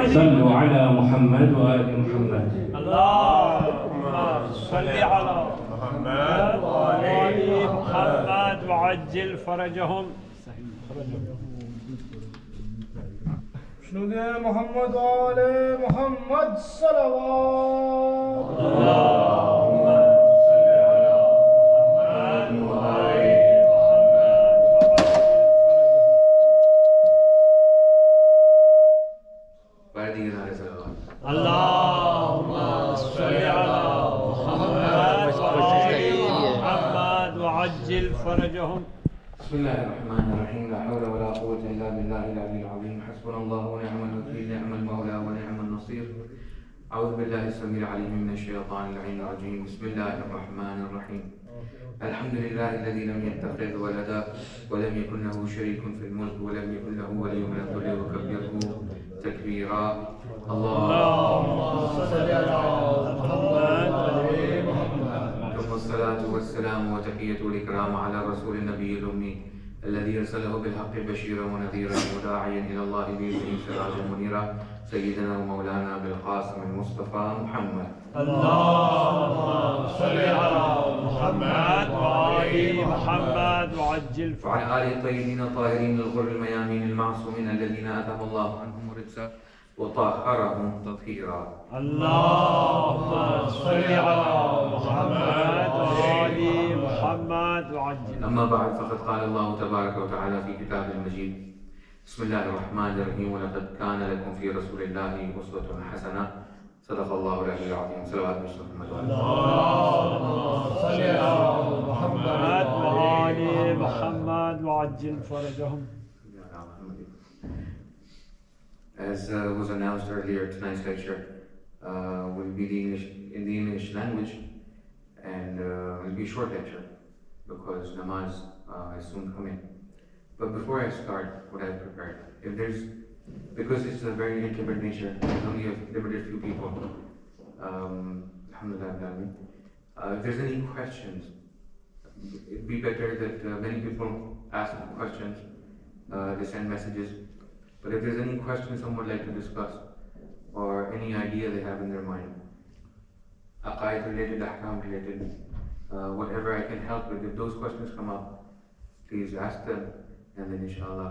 صلوا على محمد وآل محمد. اللهم صل على محمد وآل محمد وعجل فرجهم. شنود محمد وآل محمد صلوات. اللهم صل على محمد وآل اللهم صل على محمد وآل محمد وعجل فرجهم. بسم الله الرحمن الرحيم. لا حول ولا قوة إلا بالله العلي العظيم. حسبنا الله ونعم الوكيل. نعم المولى ونعم النصير. أعوذ بالله السميع العليم من الشيطان اللعين الرجيم. بسم الله الرحمن الرحيم. الحمد لله الذي لم يتخذ ولدا ولم يكن له شريك في الملك ولم يكن له ولي من الذل وكبره تكبيرا. اللهم صل على محمد وآل محمد. ثم الصلاة والسلام وتحية الإكرام على رسول النبي الأمي الذي أرسله بالحق بشيرا ونذيرا وداعيا إلى الله بإذنه سراجا منيرا سيدنا ومولانا بالقاسم المصطفى محمد. اللهم صل على محمد وآل محمد وعجل وعلى آله الطيبين الطاهرين الغر الميامين المعصومين الذين أذهب الله عنهم الرجس وطهرهم تطهيرا. اللهم صل على محمد وآل محمد وعجل. أما بعد فقد قال الله تبارك وتعالى في كتابه المجيد. بسم الله الرحمن الرحيم. ولقد كان لكم في رسول الله أسوة حسنة. صدق الله العلي العظيم. صلوات محمد. اللهم صل على محمد وآل محمد وعجل فرجهم. As was announced earlier, tonight's lecture will be in the English language, and will be a short lecture because namaz is soon coming. But before I start what I've prepared, because it's a very intimate nature, there's only a limited few people. Alhamdulillah. If there's any questions, it'd be better that many people ask questions, they send messages. But if there's any questions someone would like to discuss, or any idea they have in their mind, aqaid related, ahkam related, whatever I can help with, if those questions come up, please ask them, and then inshallah,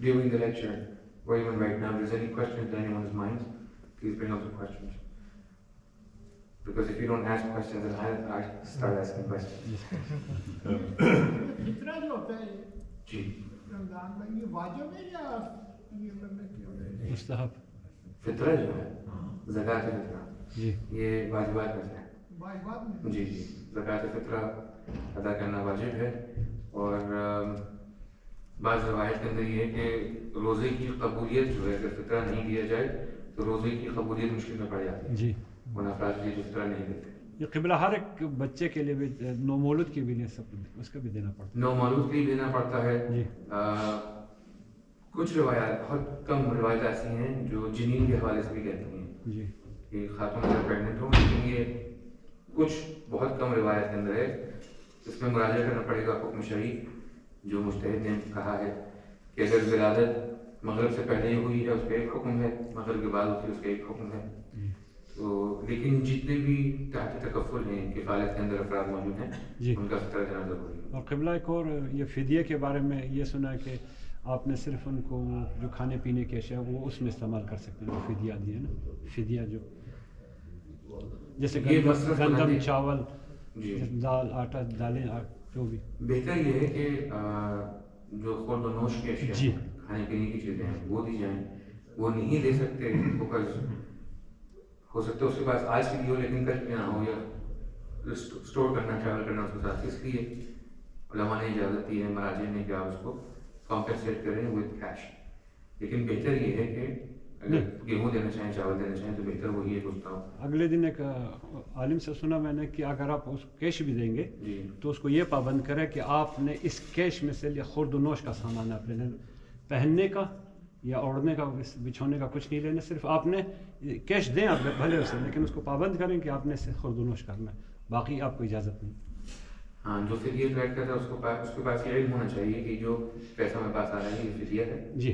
during the lecture, or even right now, if there's any questions in anyone's minds, please bring up the questions. Because if you don't ask questions, then I start asking questions. Ji. رمضان میں یہ واجب ہے یا یہ مستحب؟ فطرہ جو ہے زکوٰۃ فطرہ یہ واجبات میں سے ہے. واجبات میں جی زکوٰۃ فطرہ ادا کرنا واجب ہے. اور بعض روایت کے اندر یہ ہے کہ روزے کی قبولیت جو ہے اگر فطرہ نہیں دیا جائے تو روزے کی قبولیت مشکل میں پڑ جاتی ہے. جی ان افراد کے لیے جو فطرہ نہیں دیتے. یہ قبلہ ہر ایک بچے کے لیے بھی، نومولود کے بھی لیے سب اس کا بھی دینا پڑتا ہے. نومولود کے لیے دینا پڑتا ہے. جی کچھ روایات، بہت کم روایت ایسی ہیں جو جنین کے حوالے سے بھی کہتی ہیں جی کہ خاتون اگر پریگننٹ ہو، لیکن یہ کچھ بہت کم روایت کے اندر ہے. اس میں مراجعہ کرنا پڑے گا حکم شریف جو مجتہد نے کہا ہے کہ اگر ولادت مغرب سے پہلے ہوئی ہے اس کا ایک حکم ہے، مغرب کے بعد ہوتی ہے اس کا ایک حکم ہے. تو لیکن جتنے بھی تحت تکفل ہیں کفالت کے اندر افراد موجود ہیں ان کا فطرہ دینا ضروری ہے. اور قبلہ ایک اور یہ فدیہ کے بارے میں یہ سنا ہے کہ آپ نے صرف ان کو جو کھانے پینے کی اشیاء وہ اس میں استعمال کر سکتے ہیں. فدیہ دیے نا، فدیہ جو جیسے گندم، چاول، دال، آٹا، دالیں، جو بھی. بہتر یہ ہے کہ جو خورد و نوش کی اشیاء کھانے پینے کی چیزیں ہیں وہ دی جائیں. وہ نہیں دے سکتے بیکاز ہو سکتا ہے اس کے پاس آج کے لیے ہو لیکن کل پہ نہ ہو، یا اسٹور کرنا، ٹریول کرنا اس کے ساتھ. اس لیے علماء نے اجازت دی ہے مراجع نے کہ آپ اس کو کمپنسیٹ کریں ود کیش. لیکن بہتر یہ ہے کہ اگر گیہوں دینا چاہیں، چاول دینا چاہیں تو بہتر وہی ہے دوستوں. اگلے دن ایک عالم سے سنا میں نے کہ اگر آپ اس کیش بھی دیں گے تو اس کو یہ پابند کرے کہ آپ نے اس کیش میں سے خورد و نوش کا سامان آپ لینا، پہننے کا یا اوڑھنے کا، بچھونے کا کچھ نہیں لینا. صرف آپ نے کیش دیں آپ بھلے اسے، لیکن اس کو پابند کریں کہ آپ نے اسے خورد و نوش کرنا ہے، باقی آپ کو اجازت نہیں. ہاں جو فدیہ کلیکٹ کرتا ہے اس کے پاس یہ علم ہونا چاہیے کہ جو پیسہ میرے پاس آ رہا ہے یہ فدیہ ہے. جی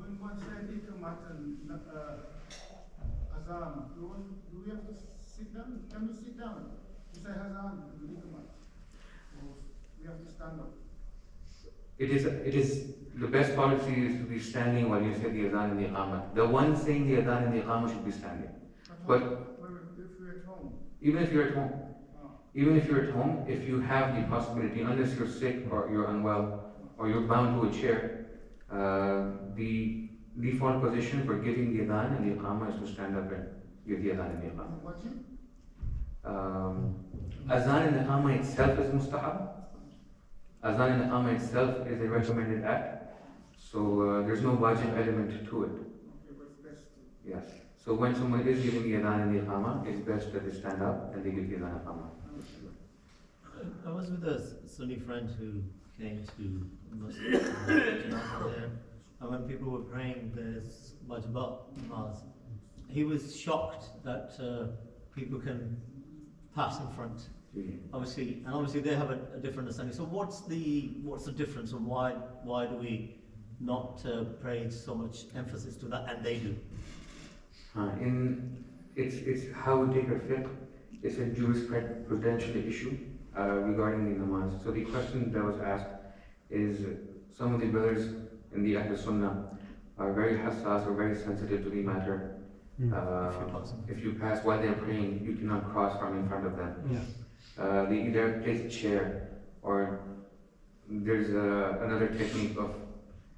When one said ikamat and azan, do we have to sit down? Can we sit down? To say azan and ikamat? Or we have to stand up? It is the best policy is to be standing while you say the adhan and the iqamah. The one saying the adhan and the iqamah should be standing. But if we're at home. even if you're at home, even if you're at home, if you have the possibility, unless you're sick or you're unwell or you're bound to a chair, the default position for giving the adhan and the iqamah is to stand up and give the adhan and the iqamah. Watching? Adhan and iqamah itself is mustahab. Adhan and iqamah itself is a recommended act. So there's no wajib element to it. Okay, but it's best to. Yes. So when someone is giving the adhan and the iqamah, it's best that they stand up and they give the adhan and iqamah. I was with a Sunni friend who came to Muslim and when people were praying this Wajbat namaz, he was shocked that people can pass in front. Obviously they have a different understanding. So what's the difference, and why do we not pray so much emphasis to that, and they do? It's how we take our fiqh. It's a jurisprudential issue regarding the namaz. So the question that was asked is, some of the brothers in the Ahl Sunnah are very hassas or very sensitive to the matter. If you pass while they're praying, you cannot cross from in front of them. Yeah. They either place a chair, or there's another technique of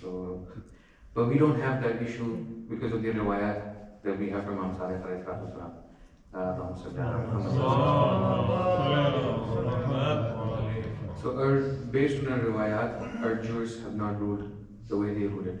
so, but we don't have that issue because of the riwayat that we have from Imam Syed alayhi salatu. So based on our riwayat, our jurists have not ruled the way they ruled it.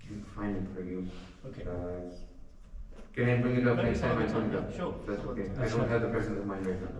I can find it for you. Okay. Can I bring it up next time? I bring it up. Sure. That's okay. I don't have the presence of mind right now.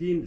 3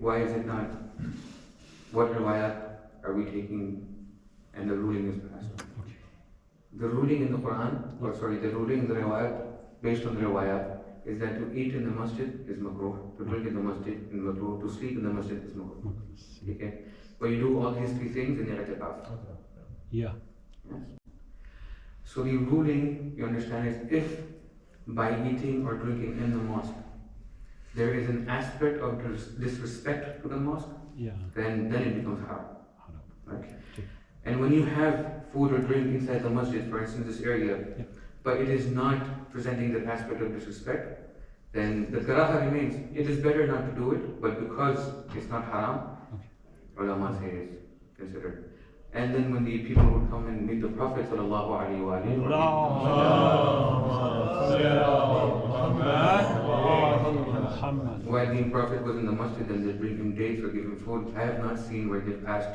why is it not, what riwayat are we taking and the ruling is passed. The ruling in the Quran, the ruling in the riwayat based on the riwayat is that to eat in the masjid is makruh, to drink in the masjid is makruh, to sleep in the masjid is makruh. Okay? But you do all these 3 things in the i'tikaf. Yeah. Yes. So the ruling, you understand, is if by eating or drinking in the mosque there is an aspect of disrespect to the mosque, then it becomes haram. Right? And when you have food or drink inside the masjid, for instance this area, but it is not presenting that aspect of disrespect, then the karaha remains. It is better not to do it, but because it's not haram, ulama say it's considered. And then when the people would come and meet the Prophet sallallahu alaihi wasallam, while the Prophet was in the masjid and they bring him dates or give him food, I have not seen where they've asked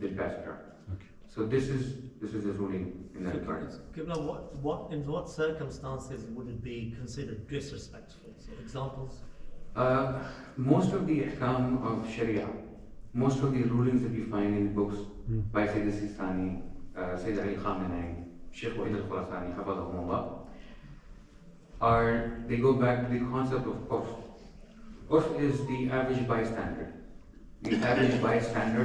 they passed it around. So this is the ruling in that regard. In what circumstances would it be considered disrespectful? So examples. Most of the ahkam of Sharia, most of the rulings that you find in books by Syed Sistani, Sayyid Ali Khamenei, Sheikh Wahid al-Khurasani, Hafadhahumullah, are, they go back to the concept of urf. Urf is the average bystander. The average bystander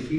If he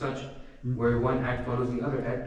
such where one act follows the other act,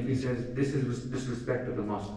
if he says this is disrespect to the mosque,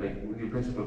like with your principal.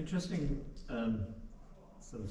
interesting sort of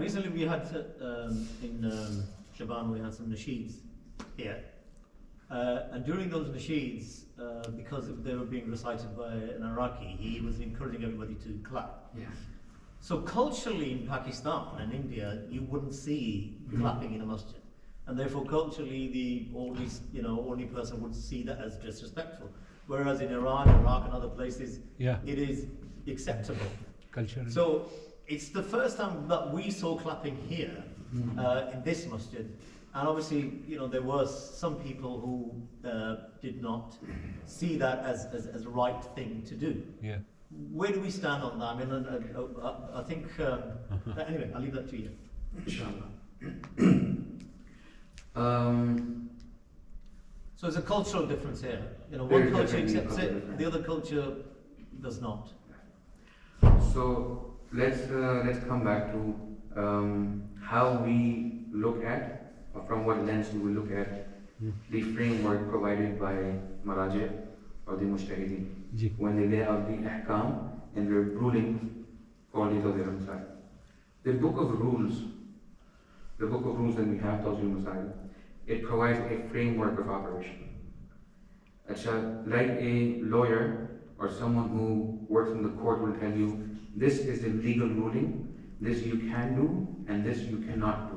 Recently we had in Shaban we had some nasheeds here, and during those nasheeds, because they were being recited by an Iraqi, he was encouraging everybody to clap. Yes. So culturally in Pakistan and India, you wouldn't see clapping in a masjid, and therefore culturally the only person would see that as disrespectful. Whereas in Iran, Iraq, and other places, it is acceptable. Culturally. So it's the first time that we saw clapping here in this masjid, and obviously there were some people who did not see that as a right thing to do. Yeah. Where do we stand on that? I mean, I think anyway, I'll leave that to you. Inshallah. So there's a cultural difference here. One culture accepts it, the other culture does not. So let's come back to how we look at, or from what lens we will look at the framework provided by Maraji or the Mujtahideen when they lay out the ahkam and their rulings for the Tawzir al-Masail. The book of rules that we have, Tawzir al-Masail, it provides a framework of operation. Like a lawyer or someone who works in the court will tell you, this is the legal ruling, this you can do and this you cannot do.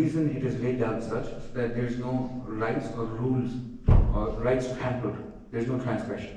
reason it is laid out such that there is no rights or rules or rights hampered, there is no transgression.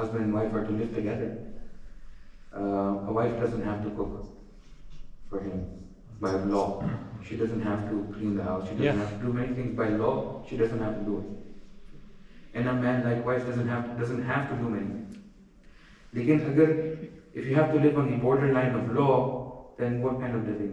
husband and wife are to live together. A wife doesn't have to cook for him by law. She doesn't have to clean the house. She doesn't have to do many things by law. She doesn't have to do it. And a man likewise doesn't have to do many things. Lekin agar if you have to live on the borderline of law, then what kind of living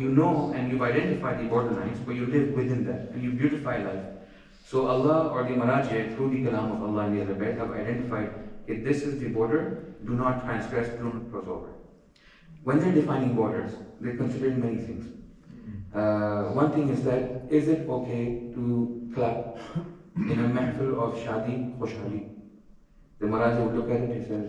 you know and you've identified the borderlines, but you live within that and you beautify life. So Allah or the Maraji through the kalam of Allah and the other bed have identified that this is the border, do not transgress, do not cross over. When they're defining borders, they're considering many things. One thing is that, is it okay to clap in a mahfil of shadi khoshhali? The Maraji would look at it, he says,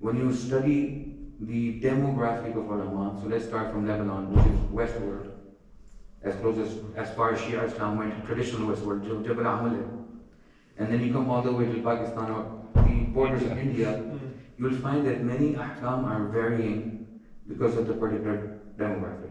when you study the demographic of ulama, so let's start from Lebanon, which is westward, as far as Shia Islam went, traditional westward, Jabal Amal hai, and then you come all the way to Pakistan or the borders of India, you will find that many ahkam are varying because of the particular demographic.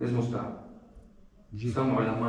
is mustahab. Some ulama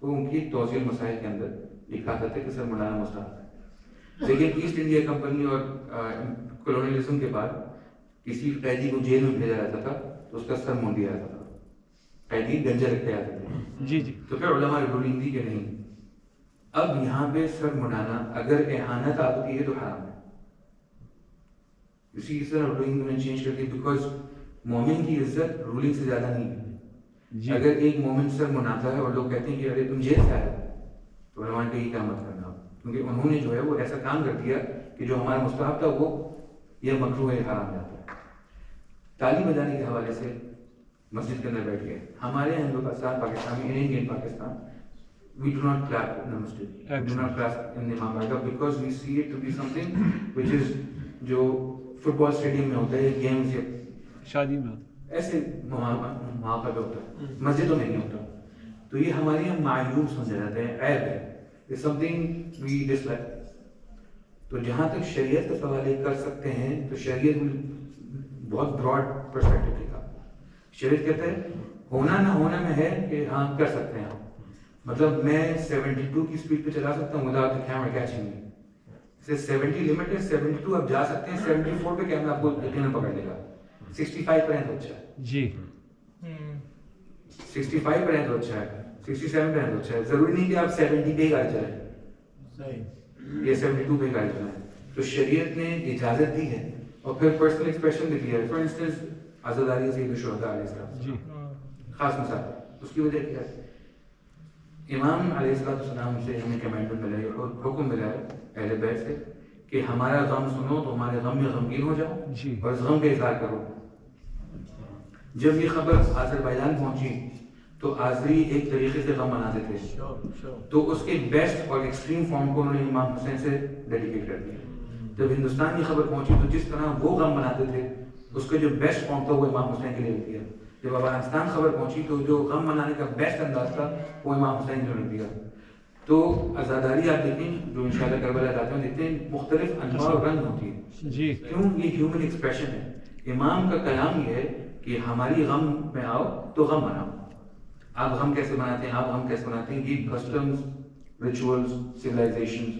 تو ان کی توضیع مسائل کے اندر لکھا تھا کہ سر منڈانا مستحب ہے. لیکن ایسٹ انڈیا کمپنی اور کولونیلزم کے بعد کسی قیدی کو جیل میں بھیجا جاتا تھا تو اس کا سر مونڈ دیا جاتا تھا. قیدی گنجا رکھتے جاتے تھے. جی جی. تو پھر علماء رولنگ دی کہ نہیں, اب یہاں پہ سر منڈانا اگر احانت ہوتی ہے تو حرام ہے. اسی طرح رولنگ میں چینج کر دی بیکاز مومن کی عزت رولنگ سے زیادہ نہیں ہے. اگر ایک مومن سر مناتا ہے اور لوگ کہتے ہیں کہ ارے تم جیل سے آئے تو علماء نے یہ کام مت کرنا, کیونکہ انہوں نے جو ہے وہ ایسا کام کر دیا کہ جو ہمارا مستحب تھا وہ یہ مکروہ ہے, حرام جاتا ہے. تالی بجانے کے حوالے سے مسجد کے اندر بیٹھ گئے. ہمارے ہندوستان پاکستان میں Indian Pakistan we do not clap in the masjid. We do not clap in the imam barga because we see it to be something which is جو فٹ بال اسٹیڈیم میں ہوتا ہے گیمز یا شادی میں ایسے مواقع پہ ہوتا ہے, مسجدوں میں نہیں ہوتا. تو یہ ہمارے یہاں معیوب سمجھا جاتا ہے, عیب ہے, it's something we dislike. تو جہاں تک شریعت کا سوال یہ کر سکتے ہیں تو شریعت بہت براڈ پرسپیکٹو دیکھا. شریعت کہتا ہے ہونا نہ ہونا میں ہے کہ ہاں کر سکتے ہیں. مطلب میں 72 کی سپیڈ پہ چلا سکتا ہوں without the camera catching me. 70 limit ہے, 72 آپ جا سکتے ہیں, 74 پہ کیمرہ آپ کو یقیناً پکڑ لے گا. 65 پر ہے تو اچھا ہے جی, 65 پر ہے تو اچھا ہے, 67 پر ہے تو اچھا ہے. ضروری نہیں کہ آپ 70 پہ گاڑی چلائیں یا 72 پہ گاڑی چلائیں. تو شریعت نے اجازت دی ہے اور پھر پرسنل ایکسپریشن بھی دیا ہے. فار انسٹنس عزاداری سید الشہداء علیہ السلام جی خاص مثال. اس کی وجہ کیا ہے؟ امام علیہ السلام سے ہمیں کمینڈمنٹ ملا ہے اور حکم ملا ہے اہل بیت سے کہ ہمارا غم سنو تو ہمارے غم میں غمگین ہو جاؤ اور اس غم کا اظہار کرو. جب یہ خبر آذربائیجان پہنچی تو آذری ایک طریقے سے غم مناتے تھے, تو اس کے بیسٹ اور ایکسٹریم فارم کو انہوں نے امام حسین سے ڈیڈیکیٹ کر دیا. جب ہندوستان کی خبر پہنچی تو جس طرح وہ غم مناتے تھے اس کا جو بیسٹ فارم تھا وہ امام حسین کے لیے رکھ دیا. جب افغانستان خبر پہنچی تو جو غم منانے کا بیسٹ انداز تھا وہ امام حسین نے رکھ دیا. تو عزاداری آپ دیکھیں جو انشاءاللہ کربلا جاتے ہیں دیکھتے ہیں مختلف انواع اور رنگ ہوتی ہے. جی کیوں؟ یہ ہیومن ایکسپریشن ہے. امام کا کلام یہ ہے کہ ہماری غم میں آؤ تو غم مناؤ. آپ غم کیسے مناتے ہیں, آپ غم کیسے مناتے ہیں, یہ customs, rituals, civilisations,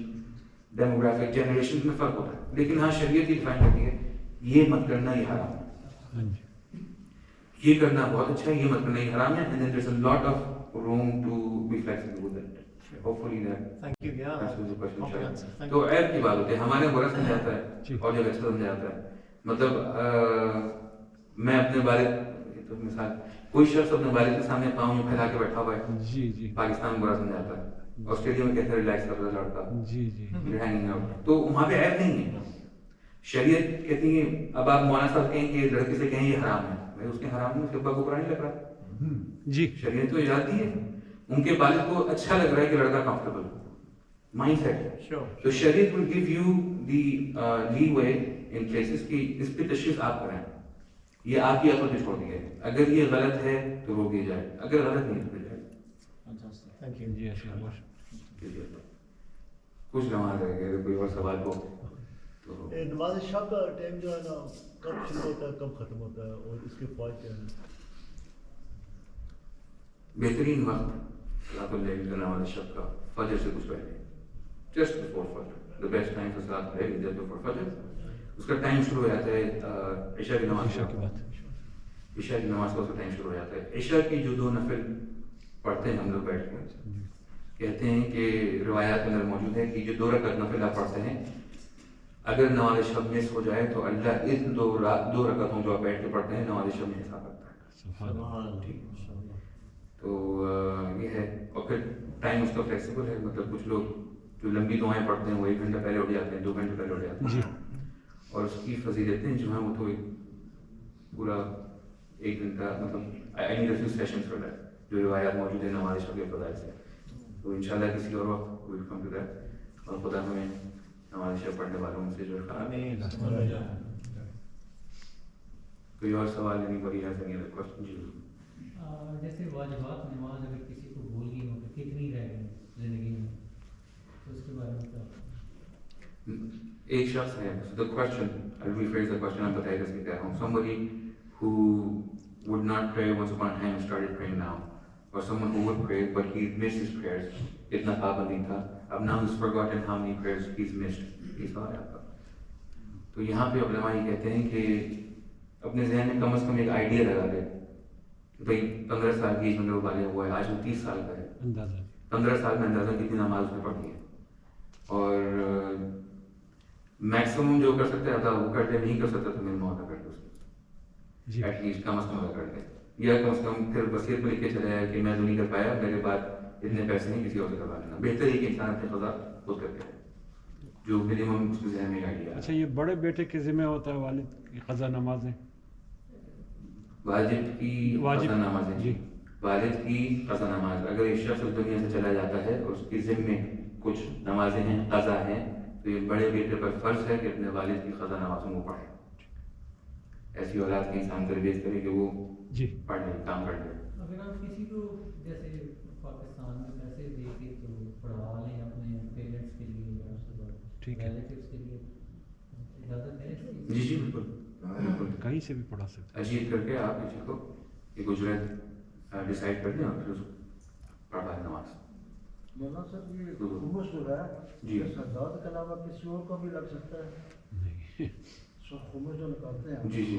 demographic generation میں فرق ہوتا ہے. لیکن ہاں شریعت یہ ڈیفائن کرتی ہے یہ مت کرنا یہ حرام ہے, یہ کرنا بہت اچھا ہے, یہ مت کرنا یہ حرام ہے. And then there's a lot of room to be flexible with it. Hopefully that answers the question. تو عیب کی بات ہوتی ہے, ہمارے برا سمجھا جاتا ہے اور جب اچھا سمجھا جاتا ہے. مطلب میں اپنے والد, مثال کوئی شخص اپنے والد کے سامنے پاؤں پھیلا کے بیٹھا ہوا ہے, جی جی, پاکستان میں برا سمجھا جاتا ہے. آسٹریلیا میں کہتے ہیں ریلیکس کر رہا لڑکا, جی جی, ہینگنگ آؤٹ. تو وہاں پہ عیب نہیں ہے. شریعت کہتی ہے اب آپ مولانا صاحب کہیں کہ لڑکے سے کہیں یہ حرام ہے, بھائی اس کے حرام میں اس کے ابا کو برا نہیں لگ رہا. جی شریعت تو اجازت دی ہے, ان کے والد کو اچھا لگ رہا ہے کہ لڑکا کمفرٹیبل ہو, مائنڈ سیٹ ہے. تو شریعت will give you the leave in cases کی اس پہ تشخیص آپ کریں. یہ آپ کی عقل پہ چھوڑ دیا ہے. اگر یہ غلط ہے تو روک دیا جائے, اگر غلط نہیں تو جائے. کچھ نماز رہ گیا, کوئی اور سوال کو تو نماز شب کا ٹائم جو ہے نا کب شروع ہوتا ہے کب ختم ہوتا ہے اور اس کے فوائد کیا ہیں؟ بہترین وقت صلاۃ اللیل کا نماز شب کا فجر سے کچھ پہلے, جسٹ بفور فجر. دا بیسٹ ٹائم فار صلاۃ اللیل جسٹ بفور فجر. اس کا ٹائم شروع ہو جاتا ہے عشاء کی نماز کے بعد. عشاء کی نماز کا اس کا ٹائم شروع ہو جاتا ہے. عشاء کی جو 2 نفل پڑھتے ہیں ہم لوگ بیٹھ کے, کہتے ہیں کہ روایات میں موجود ہے کہ جو 2 رکعت نفل آپ پڑھتے ہیں اگر نماز شب مس ہو جائے تو اللہ اس 2 رکعتوں جو آپ بیٹھ کے پڑھتے ہیں نماز شب میں حساب رکھتا ہے. تو یہ ہے. اور پھر ٹائم اس کا فلیکسیبل ہے, مطلب کچھ لوگ جو لمبی دعائیں پڑھتے ہیں وہ 1 گھنٹہ پہلے اٹھ جاتے ہیں, 2 گھنٹے پہلے اٹھ جاتے ہیں, اور اس کی فضیلتیں جو ہیں وہ تو پورا 1 گھنٹہ, مطلب I need a few sessions for that, جو روایات موجود ہیں نماز شب کے فضائل سے. تو انشاءاللہ کسی اور وقت we'll come to that. اور خدا ہمیں نماز شب پڑھنے والوں سے جو ہے. کوئی اور سوال نہیں, کوئی has any other question? جی جیسے واجبات نماز اگر کسی کو بھول گئی ہو تو کتنی رہ گئی زندگی میں, تو اس کے بارے میں کیا؟ ایک شخص ہے, the question, I'll rephrase the question, آپ بتائیے اس کے کیا ہوں. Somebody who would not pray once upon a time started praying now, or someone who would pray but he missed his prayers, itna paband nahi tha, ab now he's forgotten how many prayers he's missed. یہ سوال ہے آپ کا. تو یہاں پہ علماء یہ کہتے ہیں کہ اپنے ذہن میں کم از کم ایک آئیڈیا لگا دے کہ بھائی 15 سال کی ایج میں لوگ والے ہوا ہے, آج وہ 30 سال کا ہے, 15 سال میں اندازہ کتنی نماز اس نے پڑھی ہے, اور میکسیمم جو کر سکتے ادا وہ کر دے, نہیں کر سکتا تو منیمم ادا کر دے اس کو, ایٹ لیسٹ کم از کم ادا کر دے, یا کم از کم پھر وصیت میں لکھ کے چلا ہے کہ میں تو نہیں کر پایا, میرے بعد اتنے پیسے نہیں کسی اور سے کروا لینا. بہتر ہے کہ انسان اپنے قضا خود کرتے ہیں جو منیمم اس کے ذہن میں آئیڈیا. اچھا, یہ بڑے بیٹے کے ذمہ ہوتا ہے والد کی قضا نمازیں, واجب کی قضا نمازیں, جی والد کی قضا نماز. اگر ایک شخص اس دنیا سے چلا جاتا ہے اور اس کی ذمے کچھ نمازیں ہیں, قضا ہیں, تو یہ بڑے بیٹے پر فرض ہے کہ اپنے والد کی قضا نمازوں کو پڑھے. ایسی اولاد کی انسان تربیت کرے کہ وہ پڑھ لے, کام کر لے. اگر آپ کسی کو جیسے پاکستان میں پیسے دے کے تو پڑھوا لیں اپنے پیرنٹس کے لیے یا ریلیٹیوز کے لیے, اجازت ہے؟ جی جی بالکل, کہیں سے بھی پڑھا سکتے, اجیت کر کے آپ کسی کو ایک اجرت ڈیسائڈ کر دیں اور پھر اس کو پڑھا نماز. مولانا صاحب یہ خمس جو ہے جی سرداد کے علاوہ کسی اور کو بھی لگ سکتا ہے؟ سو خمس جو نکالتے ہیں جی جی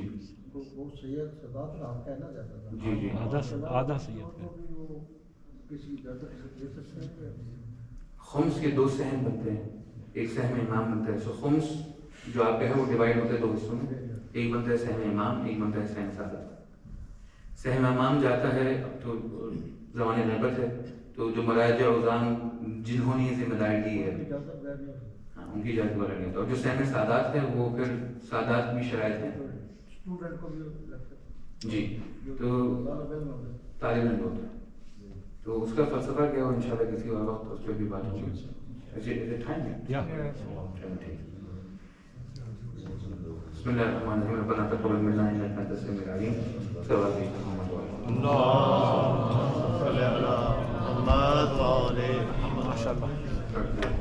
وہ سید سرداد کا ہم کہنا جاتا تھا, جی جی آدھا سید کو بھی وہ کسی اجازت دے سکتے ہیں. خمس کے 2 سہم بنتے ہیں, ایک سہم امام بنتا ہے. سو خمس جو آپ کا ہے وہ ڈیوائڈ ہوتا ہے 2 حصوں میں, ایک بنتا ہے سہم امام, ایک بنتا ہے سہم سادہ. سہم امام جاتا ہے, اب تو زمانے نعبت ہے, تو جو مراجع عظام جنہوں نے ذمہ داری لی ہے ہاں ان کی اجازت والا نہیں ہوتا. اور جو سہم سادات ہے وہ پھر سادات بھی شرائط ہیں. اسٹوڈنٹ کو بھی لگ سکتا ہے جی, تو طالب علم ہوتا ہے. تو اس کا فلسفہ کیا ہو انشاءاللہ کسی اور وقت اس پہ بھی بات ہوگی. بسم الله الرحمن الرحيم. ربنا تقبل منا انك انت السميع العليم. صلوات محمد وعلى اللهم صل على محمد وعلى محمد. ما شاء الله.